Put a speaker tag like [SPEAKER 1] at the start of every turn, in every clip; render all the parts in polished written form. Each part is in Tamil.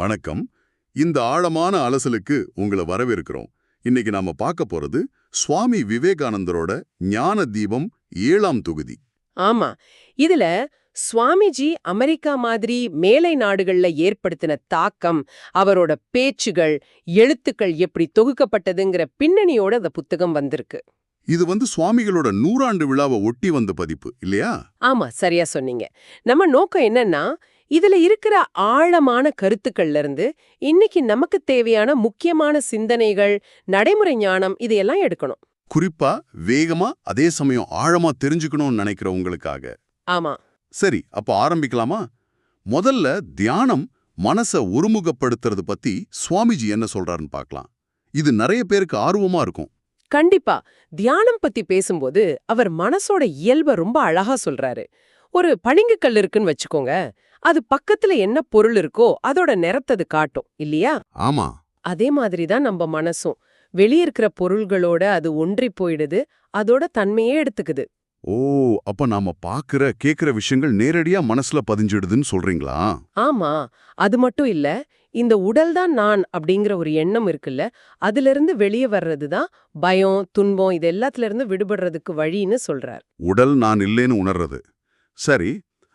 [SPEAKER 1] வணக்கம். இந்த ஆழமான அலசலுக்கு உங்களை வரவேற்கிறோம். இன்னைக்கு நாம பார்க்க போறது சுவாமி விவேகானந்தரோட ஞான தீபம் 7ஆம் தொகுதி.
[SPEAKER 2] ஆமா, இதுல சுவாமிஜி அமெரிக்கா மாதிரி மேலை நாடுகள்ல ஏற்படுத்தின தாக்கம், அவரோட பேச்சுகள், எழுத்துக்கள் எப்படி தொகுக்கப்பட்டதுங்கிற பின்னணியோட அந்த புத்தகம் வந்திருக்கு.
[SPEAKER 1] இது சுவாமிகளோட 100ஆண்டு விழாவை ஒட்டி வந்த பதிப்பு இல்லையா?
[SPEAKER 2] ஆமா, சரியா சொன்னீங்க. நம்ம நோக்கம் என்னன்னா, இதுல இருக்கிற ஆழமான கருத்துக்கள்ல இருந்து இன்னைக்கு நமக்கு தேவையான முக்கியமான சிந்தனைகள், நடைமுறை ஞானம் இதையெல்லாம் எடுக்கணும்.
[SPEAKER 1] குறிப்பா வேகமா அதே சமயம் ஆழமா தெரிஞ்சுக்கணும்னு நினைக்கிற உங்களுக்காக.
[SPEAKER 2] ஆமா.
[SPEAKER 1] சரி, அப்ப ஆரம்பிக்கலாமா? முதல்ல தியானம் மனச ஒருமுகப்படுத்துறது பத்தி சுவாமிஜி என்ன சொல்றாருன்னு பார்க்கலாம். இது நிறைய பேருக்கு ஆர்வமா இருக்கும்.
[SPEAKER 2] கண்டிப்பா. தியானம் பத்தி பேசும்போது அவர் மனசோட இயல்பை ரொம்ப அழகா சொல்றாரு. ஒரு பளிங்கு கல் இருக்குன்னு வச்சுக்கோங்க. அது பக்கத்துல என்ன பொருள் இருக்கோ அதோட நிறத்தது காட்டும் இல்லையா?
[SPEAKER 1] ஆமா.
[SPEAKER 2] அதே மாதிரி தான் நம்ம மனசும். வெளிய இருக்கிற பொருள்களோட அது ஒன்றி போயிடுது, அதோட தன்மையே எடுத்துக்குது.
[SPEAKER 1] ஓ, அப்ப நாம பாக்குற கேக்குற விஷயங்கள் நேரடியா மனசுல பதிஞ்சிடுதுன்னு சொல்றீங்களா?
[SPEAKER 2] ஆமா, அது மட்டும் இல்ல. இந்த உடல் தான் நான் அப்படிங்கிற ஒரு எண்ணம் இருக்குல்ல, அதிலிருந்து வெளியே வர்றது தான் பயம், துன்பம் இது எல்லாத்துல இருந்து விடுபடுறதுக்கு வழின்னு சொல்றார்.
[SPEAKER 1] உடல் நான் இல்லேன்னு உணர்றது. சரி,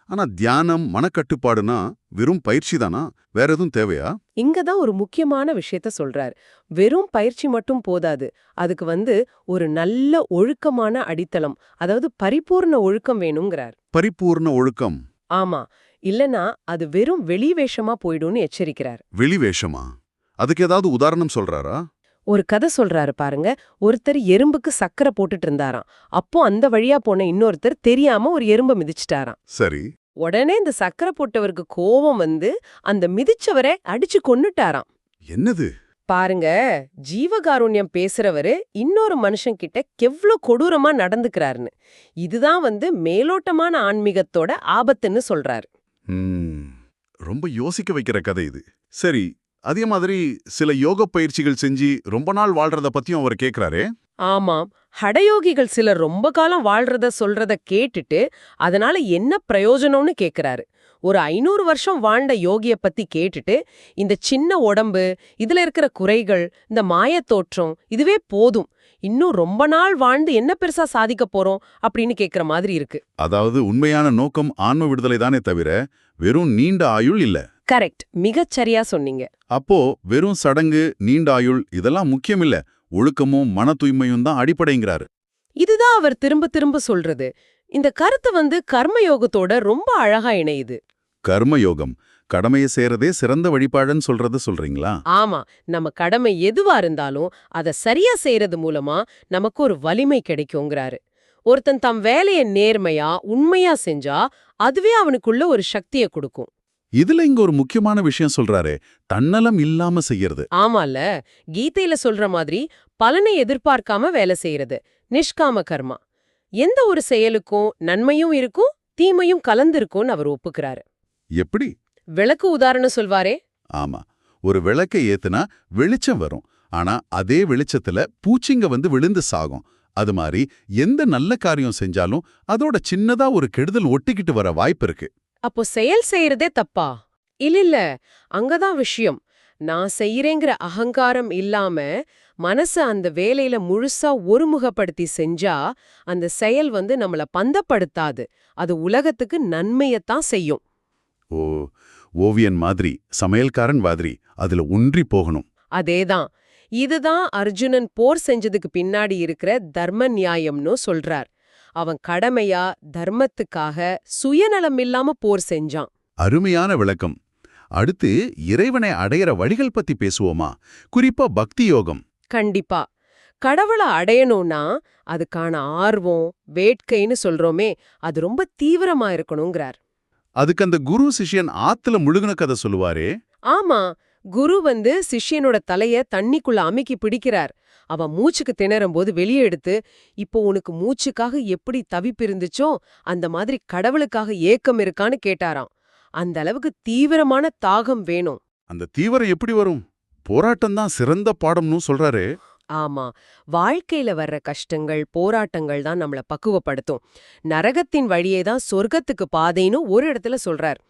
[SPEAKER 1] ஆனா தியானம் மனக்கட்டுப்பாடுனா வெறும் பயிற்சி தானா? வேற எதுவும் தேவையா?
[SPEAKER 2] இங்க தான் ஒரு முக்கியமான விஷயத்த சொல்றார். வெறும் பயிற்சி மட்டும் போதாது. அதுக்கு ஒரு நல்ல ஒழுக்கமான அடித்தளம், அதாவது பரிபூர்ண ஒழுக்கம் வேணுங்கிறார்.
[SPEAKER 1] பரிபூர்ண ஒழுக்கம்?
[SPEAKER 2] ஆமா, இல்லனா அது வெறும் வெளிவேஷமா போயிடும்னு எச்சரிக்கிறார்.
[SPEAKER 1] வெளிவேஷமா? அதுக்கு ஏதாவது உதாரணம் சொல்றாரா?
[SPEAKER 2] ஒரு கதை சொல்றாரு பாருங்க. ஒருத்தர் எறும்புக்கு சக்கரை போட்டுட்டு இருந்தாராம். அப்போ அந்த வழியா போன இன்னொருத்தர் தெரியாம ஒரு எறும்ப மிதிச்சிட்டாராம்.
[SPEAKER 1] சரி.
[SPEAKER 2] உடனே இந்த சக்கரை போட்டவருக்கு கோபம் வந்து அந்த மிதிச்சவரை அடிச்சு கொன்னுட்டாராம்.
[SPEAKER 1] என்னது?
[SPEAKER 2] பாருங்க, ஜீவகாருண்யம் பேசுறவரு இன்னொரு மனுஷன் கிட்ட எவ்ளோ கொடூரமா நடந்துக்கிறாருன்னு. இதுதான் மேலோட்டமான ஆன்மீகத்தோட ஆபத்துன்னு சொல்றாரு.
[SPEAKER 1] ரொம்ப யோசிக்க வைக்கிற கதை இது. சரி, அதே மாதிரி சில யோக பயிற்சிகள் செஞ்சு ரொம்ப நாள் வாழ்றத பத்தியும் அவர் கேக்குறாரே.
[SPEAKER 2] ஆமாம், ஹடயோகிகள் சிலர் ரொம்ப காலம் வாழ்றத சொல்றத கேட்டுட்டு அதனால என்ன பிரயோஜனம்னு கேக்குறாரு. ஒரு 500 வருஷம் வாழ்ந்த யோகிய பத்தி கேட்டுட்டு, இந்த சின்ன உடம்பு, இதுல இருக்கிற குறைகள், இந்த மாயத்தோற்றம் இதுவே போதும், இன்னும் ரொம்ப நாள் வாழ்ந்து என்ன பெருசா சாதிக்க போறோம் அப்படின்னு கேக்குற மாதிரி இருக்கு.
[SPEAKER 1] அதாவது உண்மையான நோக்கம் ஆன்ம விடுதலை தானே தவிர வெறும் நீண்ட ஆயுள் இல்ல.
[SPEAKER 2] கரெக்ட், மிகச்சரியா சொன்னீங்க.
[SPEAKER 1] அப்போ வெறும் சடங்கு, நீண்ட ஆயுள் இதெல்லாம் முக்கியமில்ல, ஒழுக்கமும் மன தூய்மையும் தான் அடிப்படைங்கிறாரு.
[SPEAKER 2] இதுதான் அவர் திரும்ப திரும்ப சொல்றது. இந்த கருத்து கர்மயோகத்தோட ரொம்ப அழகா இணையுது.
[SPEAKER 1] கர்மயோகம் கடமையை செய்யறதே சிறந்த வழிபாடுன்னு சொல்றீங்களா?
[SPEAKER 2] ஆமா, நம்ம கடமை எதுவா இருந்தாலும் அத சரியா செய்யறது மூலமா நமக்கு ஒரு வலிமை கிடைக்குங்கிறாரு. ஒருத்தன் தம் வேலையை நேர்மையா உண்மையா செஞ்சா அதுவே அவனுக்குள்ள ஒரு சக்தியை கொடுக்கும்.
[SPEAKER 1] இதுல இங்க ஒரு முக்கியமான விஷயம் சொல்றாரு, தன்னலம் இல்லாம செய்யறது.
[SPEAKER 2] ஆமால, கீதையில சொல்ற மாதிரி பலனை எதிர்பார்க்காம வேலை செய்யறது நிஷ்காம கர்மா. எந்த ஒரு செயலுக்கும் நன்மையும் இருக்கும், தீமையும் கலந்திருக்கும்னு அவர் ஒப்புக்கிறாரு.
[SPEAKER 1] எப்படி?
[SPEAKER 2] விளக்கு உதாரணம் சொல்வாரே.
[SPEAKER 1] ஆமா, ஒரு விளக்கை ஏத்துனா வெளிச்சம் வரும். ஆனா அதே வெளிச்சத்துல பூச்சிங்க விழுந்து சாகும். அது மாதிரி எந்த நல்ல காரியம் செஞ்சாலும் அதோட சின்னதா ஒரு கெடுதல் ஒட்டிக்கிட்டு வர வாய்ப்பு இருக்கு.
[SPEAKER 2] அப்போ செயல் செய்யறதே தப்பா? இல்ல, அங்கதான் விஷயம். நான் செய்யறேங்கிற அகங்காரம் இல்லாம மனச அந்த வேலையில முழுசா ஒருமுகப்படுத்தி செஞ்சா அந்த செயல் நம்மள பந்தப்படுத்தாது. அது உலகத்துக்கு நன்மையத்தான் செய்யும்.
[SPEAKER 1] ஓ, ஓவியன் மாதிரி, சமையல்காரன் மாதிரி அதுல ஒன்றி போகணும்.
[SPEAKER 2] அதேதான். இதுதான் அர்ஜுனன் போர் செஞ்சதுக்கு பின்னாடி இருக்கிற தர்ம நியாயம்னு சொல்றார். அவன் கடமையா தர்மத்துக்காக சுயநலம் இல்லாம போர் செஞ்சான்.
[SPEAKER 1] அருமையான விளக்கம். அடுத்து இறைவனை அடையிற வழிகள் பத்தி பேசுவோமா? குறிப்பா பக்தி யோகம்.
[SPEAKER 2] கண்டிப்பா. கடவுளை அடையணும்னா அதுக்கான ஆர்வம், வேட்கைன்னு சொல்றோமே, அது ரொம்ப தீவிரமா இருக்கணுங்கிறார்.
[SPEAKER 1] அதுக்கு அந்த குரு சிஷ்யன் ஆத்துல முழுகுன கதை சொல்லுவாரே.
[SPEAKER 2] ஆமா, குரு சிஷ்யனோட தலைய தண்ணிக்குள்ள அமுக்கி பிடிக்கிறார். அவன் மூச்சுக்கு திணறும் போது வெளியே எடுத்து, இப்போ உனக்கு மூச்சுக்காக எப்படி தவிப்பு இருந்துச்சோ அந்த மாதிரி கடவுளுக்காக ஏக்கம் இருக்கான்னு கேட்டாராம். அந்த அளவுக்கு தீவிரமான தாகம் வேணும்.
[SPEAKER 1] அந்த தீவிரம் எப்படி வரும்? போராட்டம் தான் சிறந்த பாடம்னு சொல்றாரு.
[SPEAKER 2] ஆமா, வாழ்க்கையில வர்ற கஷ்டங்கள், போராட்டங்கள் தான் நம்மள பக்குவப்படுத்தும். நரகத்தின் வழியே தான் சொர்க்கத்துக்கு பாதைன்னு ஒரு இடத்துல சொல்றார்.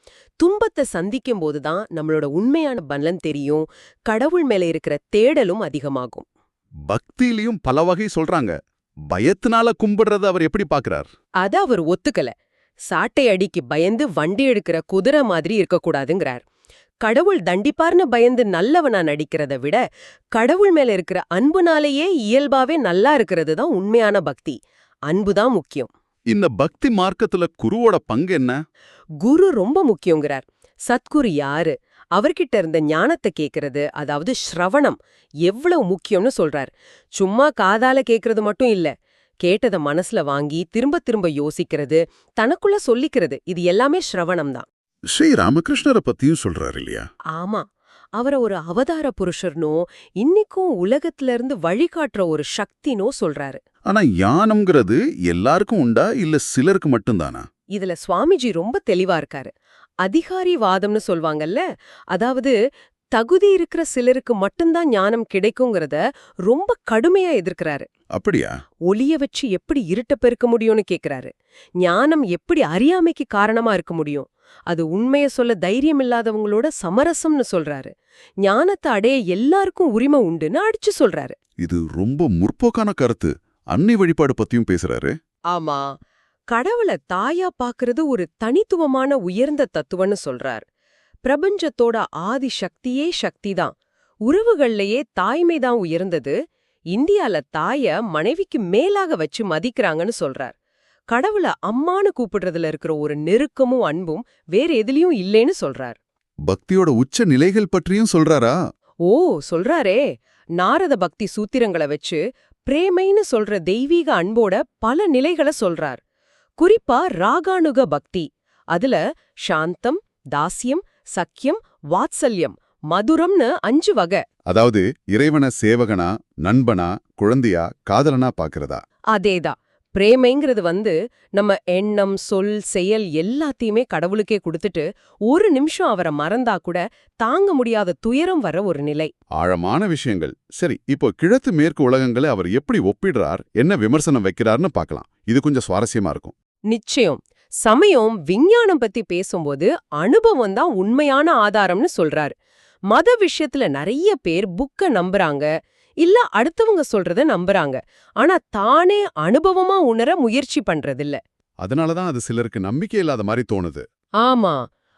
[SPEAKER 2] துன்பத்தை சந்திக்கும் போது தான் நம்மளோட உண்மையான பலன் தெரியும், கடவுள் மேல இருக்கிற தேடலும் அதிகமாகும்.
[SPEAKER 1] பக்தியிலயும் பல வகை சொல்றாங்க. பயத்தினால கும்பிடுறத அவர் எப்படி பார்க்கறார்?
[SPEAKER 2] அத அவர் ஒத்துக்கல. சாட்டை அடிக்கு பயந்து வண்டி எடுக்கிற குதிரை மாதிரி இருக்கக்கூடாதுங்கிறார். கடவுள் தண்டிப்பார்னு பயந்து நல்லவனா நடிக்கிறத விட கடவுள் மேல இருக்கிற அன்புனாலேயே இயல்பாவே நல்லா இருக்கிறது தான் உண்மையான பக்தி. அன்புதான் முக்கியம்.
[SPEAKER 1] இந்த பக்தி மார்க்கத்துல குருவோட பங்கு என்ன?
[SPEAKER 2] குரு ரொம்ப முக்கியங்கிறார். சத்குரு யாரு? அவர்கிட்ட இருந்த ஞானத்தை கேட்கறது, அதாவது ஸ்ரவணம், எவ்வளவு முக்கியம்னு சொல்றார். சும்மா காதால கேட்கறது மட்டும் இல்ல, கேட்டத மனசுல வாங்கி திரும்ப திரும்ப யோசிக்கிறது, தனக்குள்ள சொல்லிக்கிறது, இது எல்லாமே ஸ்ரவணம் தான்.
[SPEAKER 1] ஸ்ரீ ராமகிருஷ்ணரை பத்தியும் சொல்றாரு இல்லையா?
[SPEAKER 2] ஆமா, அவரை ஒரு அவதார புருஷர்னோ இன்னிக்கும் உலகத்துல இருந்து வழிகாட்டுற ஒரு சக்தினோ சொல்றாரு.
[SPEAKER 1] ஆனா ஞானம்ங்கிறது எல்லாருக்கும் உண்டா இல்ல சிலருக்கு மட்டும்தானா?
[SPEAKER 2] இதுல சுவாமிஜி ரொம்ப தெளிவா இருக்காரு. அதிகாரிவாதம்னு சொல்வாங்கல்ல, அதாவது தகுதி இருக்கிற சிலருக்கு மட்டும்தான் ஞானம் கிடைக்குங்கிறத ரொம்ப கடுமையா எதிர்க்கிறாரு.
[SPEAKER 1] அப்படியா?
[SPEAKER 2] ஒளிய வச்சு எப்படி இருட்ட பெருக்க முடியும்னு கேக்குறாரு. ஞானம் எப்படி அறியாமைக்கு காரணமா இருக்க முடியும்? அது உண்மைய சொல்ல தைரியம் இல்லாதவங்களோட சமரசம்னு சொல்றாரு. ஞானத்தை அடைய எல்லாருக்கும் உரிமை உண்டுன்னு அடிச்சு சொல்றாரு.
[SPEAKER 1] இது ரொம்ப முற்போக்கான கருத்து. அன்னை வழிபாடு பத்தியும் பேசுறாரு.
[SPEAKER 2] ஆமா, கடவுளை தாயா பாக்குறது ஒரு தனித்துவமான உயர்ந்த தத்துவம்னு சொல்றார். பிரபஞ்சத்தோட ஆதி சக்தியே சக்திதான். உறவுகள்லயே தாய்மைதான் உயர்ந்தது. இந்தியால தாய மனைவிக்கு மேலாக வச்சு மதிக்கிறாங்கன்னு சொல்றார். கடவுளை அம்மான்னு கூப்பிடுறதுல இருக்கிற ஒரு நெருக்கமும் அன்பும் வேற எதுலயும் இல்லைன்னு சொல்றார்.
[SPEAKER 1] பக்தியோட உச்ச நிலைகள் பற்றியும் சொல்றாரா?
[SPEAKER 2] ஓ, சொல்றாரே. நாரத பக்தி சூத்திரங்களை வச்சு பிரேமைன்னு சொல்ற தெய்வீக அன்போட பல நிலைகளை சொல்றார். குறிப்பா ராகானுக பக்தி, அதுல சாந்தம், தாஸ்யம், சக்கியம், வாத்சல்யம், மதுரம்னு 5 வகை.
[SPEAKER 1] அதாவது இறைவன சேவகனா, நண்பனா, குழந்தையா, காதலனா பாக்குறதா?
[SPEAKER 2] அதேதான். பிரேமைங்கிறது நம்ம எண்ணம், சொல், செயல் எல்லாத்தையுமே கடவுளுக்கே கொடுத்துட்டு ஒரு நிமிஷம் அவரை மறந்தா கூட தாங்க முடியாத துயரம் வர ஒரு நிலை.
[SPEAKER 1] ஆழமான விஷயங்கள். சரி, இப்போ கிழக்கு மேற்கு உலகங்களை அவர் எப்படி ஒப்பிடுறார், என்ன விமர்சனம் வைக்கிறார்னு பார்க்கலாம். இது கொஞ்சம் சுவாரஸ்யமா இருக்கும்.
[SPEAKER 2] நிச்சயம். சமயம் விஞ்ஞானம் பத்தி பேசும்போது அனுபவம் தான் உண்மையான ஆதாரம்னு சொல்றாரு. மத விஷயத்துல நிறைய பேர் புக்க நம்புறாங்க, இல்ல அடுத்தவங்க சொல்றத நம்புறாங்க. ஆனா தானே அனுபவமா உணர முயற்சி பண்றதில்ல.
[SPEAKER 1] அதனாலதான் அது சிலருக்கு நம்பிக்கை இல்லாத மாதிரி தோணுது.
[SPEAKER 2] ஆமா,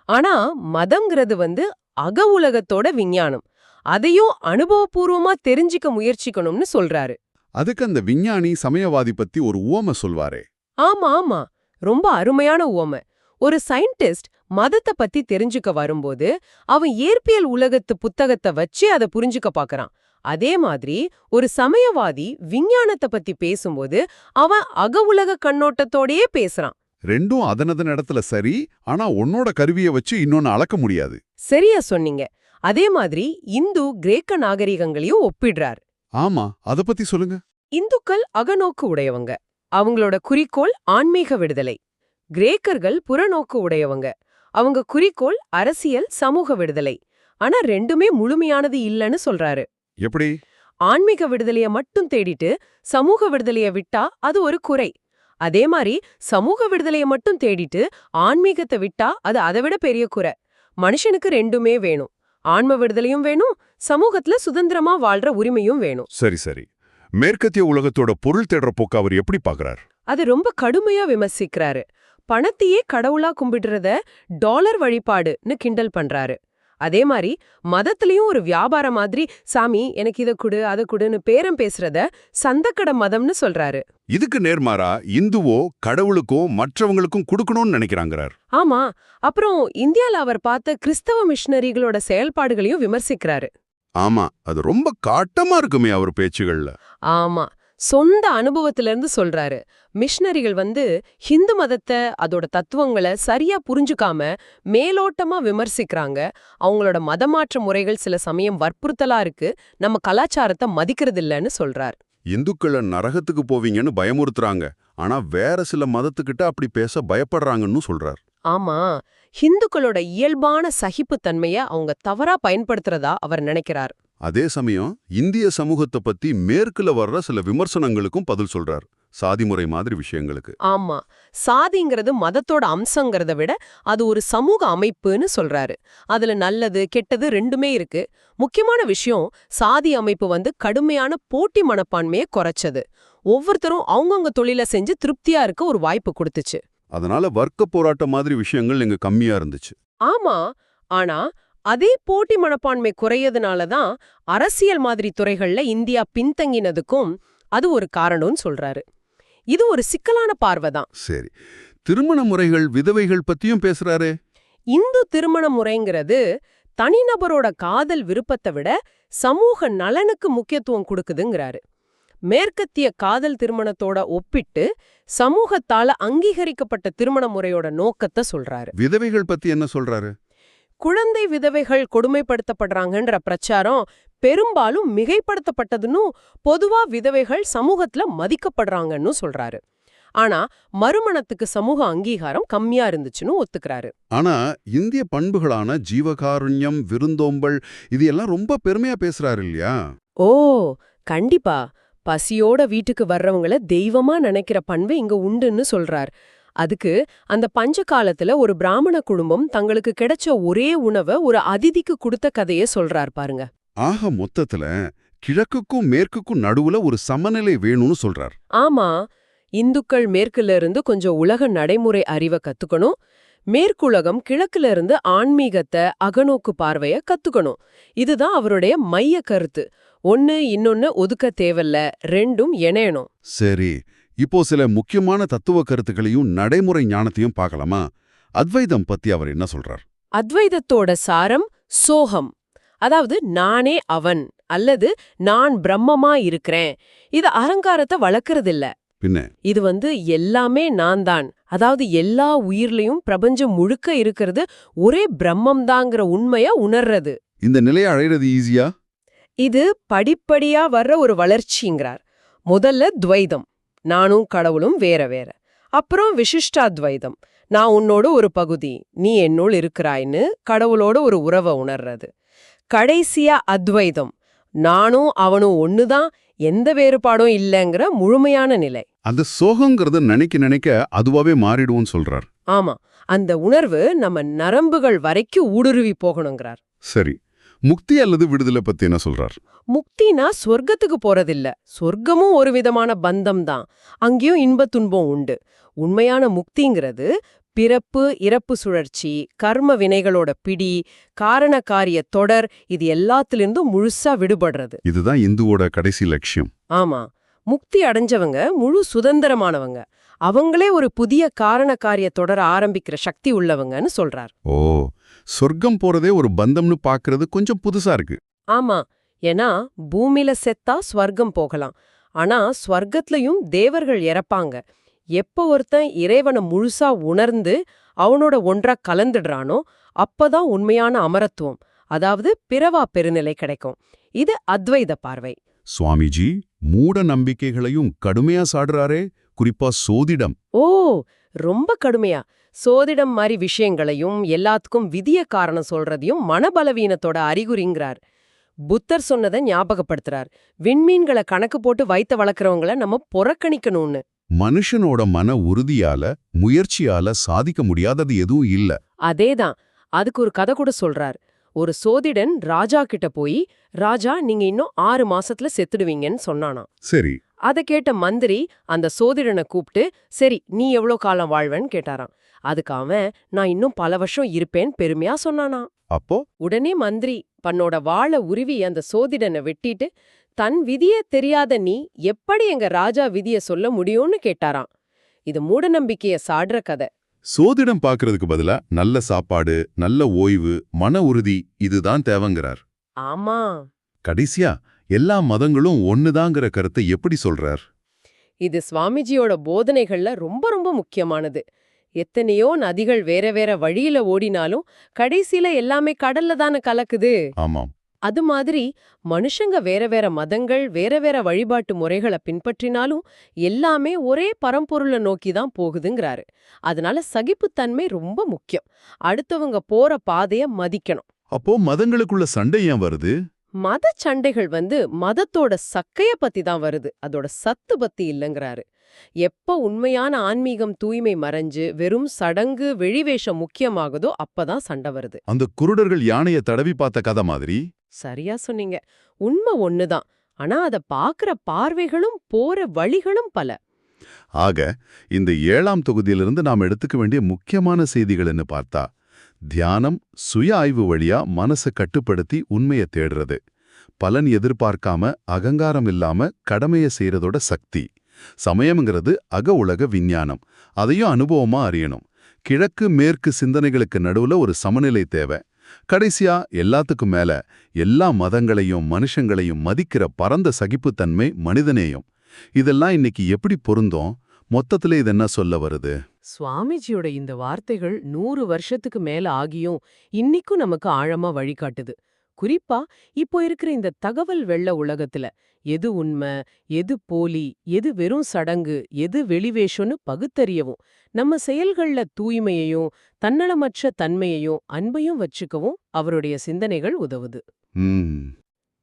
[SPEAKER 2] ஆனா மதம்ங்கிறது அக உலகத்தோட விஞ்ஞானம். அதையும் அனுபவபூர்வமா தெரிஞ்சுக்க முயற்சிக்கணும்னு சொல்றாரு.
[SPEAKER 1] அதுக்கு அந்த விஞ்ஞானி சமயவாதி பத்தி ஒரு உவமை சொல்வாரே.
[SPEAKER 2] ஆமா ஆமா, ரொம்ப அருமையான உவமை. ஒரு சயின்டிஸ்ட் மதத்தை பத்தி தெரிஞ்சுக்க வரும்போது அவன் இயற்பியல் உலகத்து புத்தகத்தை வச்சு அதை புரிஞ்சுக்க பாக்கறான். அதே மாதிரி ஒரு சமயவாதி விஞ்ஞானத்தை பத்தி பேசும்போது அவன் அக உலக கண்ணோட்டத்தோடயே பேசுறான்.
[SPEAKER 1] ரெண்டும் அதனதன் இடத்துல சரி, ஆனா உன்னோட கருவியை வச்சு இன்னொன்னு அளக்க முடியாது.
[SPEAKER 2] சரியா சொன்னீங்க. அதே மாதிரி இந்து கிரேக்க நாகரிகங்களையும் ஒப்பிடுறார்.
[SPEAKER 1] ஆமா, அத பத்தி சொல்லுங்க.
[SPEAKER 2] இந்துக்கள் அகநோக்கு உடையவங்க, அவங்களோட குறிக்கோள் ஆன்மீக விடுதலை. கிரேக்கர்கள் புறநோக்கு உடையவங்க, அவங்க குறிக்கோள் அரசியல், சமூக விடுதலை. ஆனா ரெண்டுமே முழுமையானது இல்லைன்னு சொல்றாரு.
[SPEAKER 1] எப்படி?
[SPEAKER 2] ஆன்மீக விடுதலைய மட்டும் தேடிட்டு சமூக விடுதலைய விட்டா அது ஒரு குறை. அதே மாதிரி சமூக விடுதலைய மட்டும் தேடிட்டு ஆன்மீகத்தை விட்டா அது அதை விட பெரிய குறை. மனுஷனுக்கு ரெண்டுமே வேணும். ஆன்ம விடுதலையும் வேணும், சமூகத்துல சுதந்திரமா வாழ்ற உரிமையும் வேணும்.
[SPEAKER 1] சரி சரி. மேற்கத்திய உலகத்தோட பொருள் தேடுற போக்கு அவர் எப்படி பாக்குறார்?
[SPEAKER 2] அது ரொம்ப கடுமையா விமர்சிக்கிறாரு. பணத்தையே கடவுளா கும்பிடுறத டாலர் வழிபாடுன்னு கிண்டல் பண்றாரு. அதே மாதிரி மதத்திலையும் ஒரு வியாபாரம் மாதிரி சாமி எனக்கு இதை குடு அதை குடுன்னு பேரம் பேசுறத சந்தக்கட மதம்னு சொல்றாரு.
[SPEAKER 1] இதுக்கு நேர்மாறா இந்துவோ கடவுளுக்கோ மற்றவங்களுக்கும் கொடுக்கணும்னு நினைக்கிறாங்கிறார்.
[SPEAKER 2] ஆமா, அப்புறம் இந்தியால அவர் பார்த்த கிறிஸ்தவ மிஷனரிகளோட செயல்பாடுகளையும் விமர்சிக்கிறாரு.
[SPEAKER 1] ஆமா, அது ரொம்ப காட்டமா இருக்குமே அவர் பேச்சுகள்ல.
[SPEAKER 2] ஆமா, சொந்த அனுபவத்திலிருந்து சொல்றாரு. மிஷனரிகள் ஹிந்து மதத்தை, அதோட தத்துவங்களை சரியா புரிஞ்சுக்காம மேலோட்டமா விமர்சிக்கிறாங்க. அவங்களோட மதமாற்ற முறைகள் சில சமயம் வற்புறுத்தலா இருக்கு, நம்ம கலாச்சாரத்தை மதிக்கிறது இல்லைன்னு சொல்றார்.
[SPEAKER 1] இந்துக்களை நரகத்துக்கு போவீங்கன்னு பயமுறுத்துறாங்க, ஆனா வேற சில மதத்துக்கிட்ட அப்படி பேச பயப்படுறாங்கன்னு சொல்றார்.
[SPEAKER 2] ஆமா, ஹிந்துக்களோட இயல்பான சகிப்புத்தன்மைய அவங்க தவறா பயன்படுத்துறதா அவர் நினைக்கிறார்.
[SPEAKER 3] அதே சமயம் இந்திய சமூகத்தை பத்தி மேற்குல வர்ற சில விமர்சனங்களுக்கும் பதில் சொல்றார், சாதிமுறை மாதிரி விஷயங்களுக்கு.
[SPEAKER 2] ஆமா, சாதிங்கிறது மதத்தோட அம்சங்கிறத விட அது ஒரு சமூக அமைப்புன்னு சொல்றாரு. அதுல நல்லது கெட்டது ரெண்டுமே இருக்கு. முக்கியமான விஷயம், சாதி அமைப்பு கடுமையான போட்டி மனப்பான்மையை குறைச்சது. ஒவ்வொருத்தரும் அவங்கவங்க தொழிலை செஞ்சு திருப்தியா இருக்க ஒரு வாய்ப்பு கொடுத்துச்சு.
[SPEAKER 3] அதனால வர்க்க போராட்டம் மாதிரி விஷயங்கள் இங்க கம்மியா இருந்துச்சு.
[SPEAKER 2] ஆமா, ஆனா அதே போட்டி மனப்பான்மை குறையதுனால தான் அரசியல் மாதிரி துறைகள்ல இந்தியா பின்தங்கினதுக்கும் அது ஒரு காரணம்னு சொல்றாரு. இது ஒரு சிக்கலான பார்வை தான்.
[SPEAKER 3] சரி, திருமண முறைகள் விதவைகள் பத்தியும் பேசுறாரு.
[SPEAKER 2] இந்து திருமண முறைங்கிறது தனிநபரோட காதல் விருப்பத்தை விட சமூக நலனுக்கு முக்கியத்துவம் கொடுக்குதுங்கிறாரு. மேற்கத்திய காதல் திருமணத்தோட ஒப்பிட்டு சமூகத்தால அங்கீகரிக்கப்பட்ட திருமண முறையோட நோக்கத்தை சொல்றாரு.
[SPEAKER 3] விதவைகள் பத்தி என்ன சொல்றாரு?
[SPEAKER 2] குழந்தை விதவைகள் கொடுமைப்படுத்தப்படுறாங்கன்ற பிரச்சாரம் பெரும்பாலும் மிகைப்படுத்தப்பட்டதுன்னு, பொதுவா விதவைகள் சமூகத்துல மதிக்கப்படுறாங்கன்னு சொல்றாரு. ஆனா மறுமணத்துக்கு சமூக அங்கீகாரம் கம்மியா இருந்துச்சுன்னு ஒத்துக்கிறாரு.
[SPEAKER 3] ஆனா இந்திய பண்புகளான ஜீவகாருண்யம், விருந்தோம்பல், இது எல்லாம் ரொம்ப பெருமையா பேசுறாரு இல்லையா?
[SPEAKER 2] ஓ, கண்டிப்பா. பசியோட வீட்டுக்கு வர்றவங்கள தெய்வமா நினைக்கிற பண்பு இங்க உண்டுன்னு சொல்றார். அதுக்கு அந்த பஞ்ச காலத்துல ஒரு பிராமண குடும்பம் தங்களுக்கு கிடைச்ச ஒரே உணவை ஒரு அதிதிக்கு கொடுத்த கதையை சொல்றார் பாருங்க.
[SPEAKER 3] ஆக மொத்தத்துல கிழக்குக்கும் மேற்குக்கும் நடுவுல ஒரு சமநிலை வேணும்னு சொல்றார்.
[SPEAKER 2] ஆமா, இந்துக்கள் மேற்குல இருந்து கொஞ்சம் உலக நடைமுறை அறிவை கத்துக்கணும், மேற்குலகம் கிழக்குல இருந்து ஆன்மீகத்தை, அகநோக்கு பார்வைய கத்துக்கணும். இதுதான் அவருடைய மைய கருத்து. ஒன்னு இன்னொன்னு ஒதுக்க தேவையில்ல, ரெண்டும் இணையணும்.
[SPEAKER 3] சரி, இப்போ சில முக்கியமான தத்துவ கருத்துக்களையும் நடைமுறை ஞானத்தையும் பார்க்கலாமா? அத்வைதம் பத்தி அவர் என்ன சொல்றார்?
[SPEAKER 2] அத்வைதத்தோட சாரம் சோகம், அதாவது நானே அவன் அல்லது நான் பிரம்மமா இருக்கிறேன். இது அகங்காரத்தை வளர்க்கறதில்ல.
[SPEAKER 3] பின்ன
[SPEAKER 2] இது எல்லாமே நான் தான், அதாவது எல்லா உயிர்லயும் பிரபஞ்சம் முழுக்க இருக்கிறது ஒரே பிரம்மம் தாங்கிற உண்மைய உணர்றது.
[SPEAKER 3] இந்த நிலையை அடையிறது ஈஸியா?
[SPEAKER 2] இது படிப்படியா வர்ற ஒரு வளர்ச்சிங்கிறார். முதல்ல துவைதம், நானும் கடவுளும் வேற வேற. அப்புறம் விசிஷ்டாத்வைதம், நான் உன்னோட ஒரு பகுதி, நீ என்னுள் இருக்கிறாய்ன்னு கடவுளோட ஒரு உறவை உணர்றது. கடைசியா அத்வைதம், நானும் அவனும் ஒண்ணுதான், எந்த வேறுபாடும் இல்லைங்கிற முழுமையான நிலை.
[SPEAKER 3] அந்த சோகங்கிறத நினைக்க அதுவாவே மாறிடுவோம்னு சொல்றார்.
[SPEAKER 2] ஆமா, அந்த உணர்வு நம்ம நரம்புகள் வரைக்கும் ஊடுருவி போகணுங்கிறார்.
[SPEAKER 3] சரி, முக்தி அல்லது விடுதலை பத்தி என்ன சொல்றார்?
[SPEAKER 2] முக்தினா சொர்க்கத்துக்கு போறதில்ல, சொர்க்கமும் ஒரு விதமான பந்தம் தான். அங்கேயும் இன்ப துன்பம் உண்டு. உண்மையான முக்திங்கிறது பிறப்பு இறப்பு சுழற்சி, கர்ம வினைகளோட பிடி, காரண காரிய தொடர், இது எல்லாத்திலிருந்தும் முழுசா விடுபடுறது.
[SPEAKER 3] இதுதான் இந்துவோட கடைசி லட்சியம்.
[SPEAKER 2] ஆமா, முக்தி அடைஞ்சவங்க முழு சுதந்திரமானவங்க. அவங்களே ஒரு புதிய காரண காரிய தொடர ஆரம்பிக்கிற சக்தி உள்ளவங்கன்னு சொல்றார்.
[SPEAKER 3] ஓ, சொர்க்கம் போறதே ஒரு பந்தம்னு பாக்குறது கொஞ்சம் புதுசா இருக்கு.
[SPEAKER 2] ஆமா, ஏன்னா பூமியில செத்தா ஸ்வர்க்கம் போகலாம், ஆனா ஸ்வர்க்கத்திலயும் தேவர்கள் இறப்பாங்க. எப்ப ஒருத்தன் இறைவனை முழுசா உணர்ந்து அவனோட ஒன்றா கலந்துடுறானோ அப்பதான் உண்மையான அமரத்துவம், அதாவது பிறவா பெருநிலை கிடைக்கும். இது அத்வைத பார்வை.
[SPEAKER 3] சுவாமிஜி மூட நம்பிக்கைகளையும் கடுமையா சாடுறாரே, குறிப்பா சோதிடம்.
[SPEAKER 2] ஓ, ரொம்ப கடுமையா. சோதிடம் மாதிரி விஷயங்களையும் எல்லாத்துக்கும் விதிய காரணம் சொல்றதையும் மனபலவீனத்தோட அறிகுறிங்கிறார். புத்தர் சொன்னதை ஞாபகப்படுத்துறார். விண்மீன்களை கணக்கு போட்டு வைத்த வளர்க்குறவங்கள நம்ம புறக்கணிக்கணும்னு.
[SPEAKER 3] மனுஷனோட மன உறுதியால, முயற்சியால சாதிக்க முடியாதது எதுவும் இல்ல.
[SPEAKER 2] அதேதான். அதுக்கு ஒரு கதை கூட சொல்றார். ஒரு சோதிடன் ராஜா கிட்ட போய், ராஜா நீங்க இன்னும் 6 மாசத்துல செத்துடுவீங்கன்னு சொன்னானாம்.
[SPEAKER 3] சரி,
[SPEAKER 2] அதை கேட்ட மந்திரி அந்த சோதிடனை கூப்பிட்டு, சரி நீ எவ்வளோ காலம் வாழ்வன்னு கேட்டாராம். அதுக்கு அவன், நான் இன்னும் பல வருஷம் இருப்பேன் பெருமையா சொன்னானா.
[SPEAKER 3] அப்போ
[SPEAKER 2] உடனே மந்திரி தன்னோட வாளை உருவி அந்த சோதிடனை வெட்டிட்டு, தன் விதிய தெரியாத நீ எப்படி எங்க ராஜா விதிய சொல்ல முடியும்னு கேட்டாராம். இது மூடநம்பிக்கைய சாடுற கதை.
[SPEAKER 3] சோதிடம் பாக்குறதுக்கு பதிலா நல்ல சாப்பாடு, நல்ல ஓய்வு, மன உறுதி இதுதான் தேவைங்கிறார்.
[SPEAKER 2] ஆமா,
[SPEAKER 3] கடைசியா எல்லா மதங்களும் ஒண்ணுதாங்கிற கருத்தை எப்படி சொல்றார்?
[SPEAKER 2] இது சுவாமிஜியோட போதனைகள்ல ரொம்ப ரொம்ப முக்கியமானது. எத்தனையோ நதிகள் வேற வேற வழியில ஓடினாலும் கடைசியில எல்லாமே கடல்ல தானே கலக்குது.
[SPEAKER 3] ஆமாம்.
[SPEAKER 2] அது மாதிரி மனுஷங்க வேற வேற மதங்கள், வேற வேற வழிபாட்டு முறைகளை பின்பற்றினாலும் எல்லாமே ஒரே பரம்பொருளை நோக்கி தான் போகுதுங்கிறாரு. அதனால சகிப்புத்தன்மை ரொம்ப முக்கியம். அடுத்தவங்க போற பாதைய மதிக்கணும்.
[SPEAKER 3] அப்போ மதங்களுக்குள்ள சண்டை ஏன் வருது?
[SPEAKER 2] மத சண்டைகள் மதத்தோட சக்கைய பத்தி தான் வருது, அதோட சத்து பத்தி இல்லங்கறாரு. எப்ப உண்மையான ஆன்மீகம் தூய்மை மறைஞ்சு வெறும் சடங்கு வெளிவேஷம் முக்கியமாகுதோ அப்பதான் சண்டை வருது.
[SPEAKER 3] அந்த குருடர்கள் யானைய தடவி பார்த்த கதை மாதிரி.
[SPEAKER 2] சரியா சொன்னீங்க. உண்மை ஒண்ணுதான், ஆனா அத பாக்குற பார்வைகளும் போற வழிகளும் பல.
[SPEAKER 3] ஆக இந்த 7ஆம் தொகுதியிலிருந்து நாம் எடுத்துக்க வேண்டிய முக்கியமான செய்திகள்னு பார்த்தா, தியானம் சுய ஆய்வு வழியா மனசை கட்டுப்படுத்தி உண்மையை தேடுறது, பலன் எதிர்பார்க்காம அகங்காரம் இல்லாம கடமையை செய்யறதோட சக்தி, சமயம்ங்கிறது அக உலக விஞ்ஞானம், அதையும் அனுபவமா அறியணும், கிழக்கு மேற்கு சிந்தனைகளுக்கு நடுவுல ஒரு சமநிலை தேவை, கடைசியா எல்லாத்துக்கும் மேல எல்லா மதங்களையும் மனுஷங்களையும் மதிக்கிற பரந்த சகிப்புத்தன்மை, மனிதநேயம். இதெல்லாம் இன்னைக்கு எப்படி பொருந்தும்? மொத்தத்துல இது என்ன சொல்ல வருது?
[SPEAKER 2] சுவாமிஜியோட இந்த வார்த்தைகள் 100 வருஷத்துக்கு மேல ஆகியும் இன்னிக்கும் நமக்கு ஆழமா வழிகாட்டுது. குறிப்பா இப்போ இருக்கிற இந்த தகவல் வெள்ள உலகத்துல எது உண்மை, எது போலி, எது வெறும் சடங்கு, எது வெளிவேஷம்னு பகுத்தறியவும், நம்ம செயல்கள்ல தூய்மையையும் தன்னலமற்ற தன்மையையும் அன்பையும் வச்சுக்கவும் அவருடைய சிந்தனைகள் உதவுது.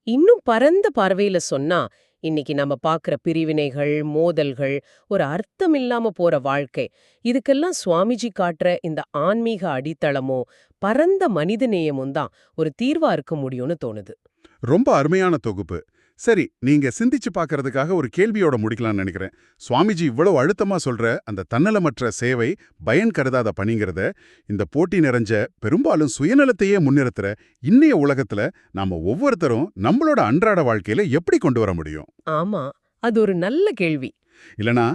[SPEAKER 2] இன்னும் பரந்த பார்வையில சொன்னா, இன்னைக்கு நம்ம பாக்குற பிரிவினைகள், மோதல்கள், ஒரு அர்த்தமில்லாம போற வாழ்க்கை, இதுக்கெல்லாம் சுவாமிஜி காட்டுற இந்த ஆன்மீக அடித்தளமோ பரந்த மனிதநேயமும் தான் ஒரு தீர்வா இருக்க முடியும்னு தோணுது.
[SPEAKER 1] ரொம்ப அருமையான தொகுப்பு. சரி, நீங்க சிந்திச்சு பார்க்கறதுக்காக ஒரு கேள்வியோட முடிக்கலாம்னு நினைக்கிறேன். சுவாமிஜி இவ்வளவு அழுத்தமா சொல்ற அந்த தன்னலமற்ற சேவை, பயன் கருதாத பணிங்கிறத, இந்த போட்டி நிறைஞ்ச பெரும்பாலும் சுயநலத்தையே முன்னிறுத்துற இன்னைய உலகத்துல நாம ஒவ்வொருத்தரும் நம்மளோட அன்றாட வாழ்க்கையில எப்படி கொண்டு வர முடியும்?
[SPEAKER 2] ஆமா, அது ஒரு நல்ல கேள்வி.
[SPEAKER 1] இல்லனா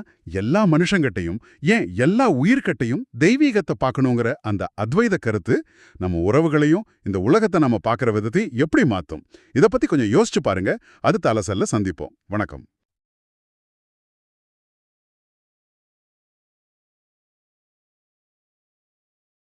[SPEAKER 1] எல்லா மனுஷங்கிட்டையும், ஏன் எல்லா உயிர்கிட்டையும் தெய்வீகத்தை பார்க்கணுங்கிற அந்த அத்வைத கருத்து நம்ம உறவுகளையும் இந்த உலகத்தை நம்ம பார்க்குற விதத்தை எப்படி மாத்தும்? இதை பத்தி கொஞ்சம் யோசிச்சு பாருங்க. அடுத்த அலசல்ல சந்திப்போம். வணக்கம்.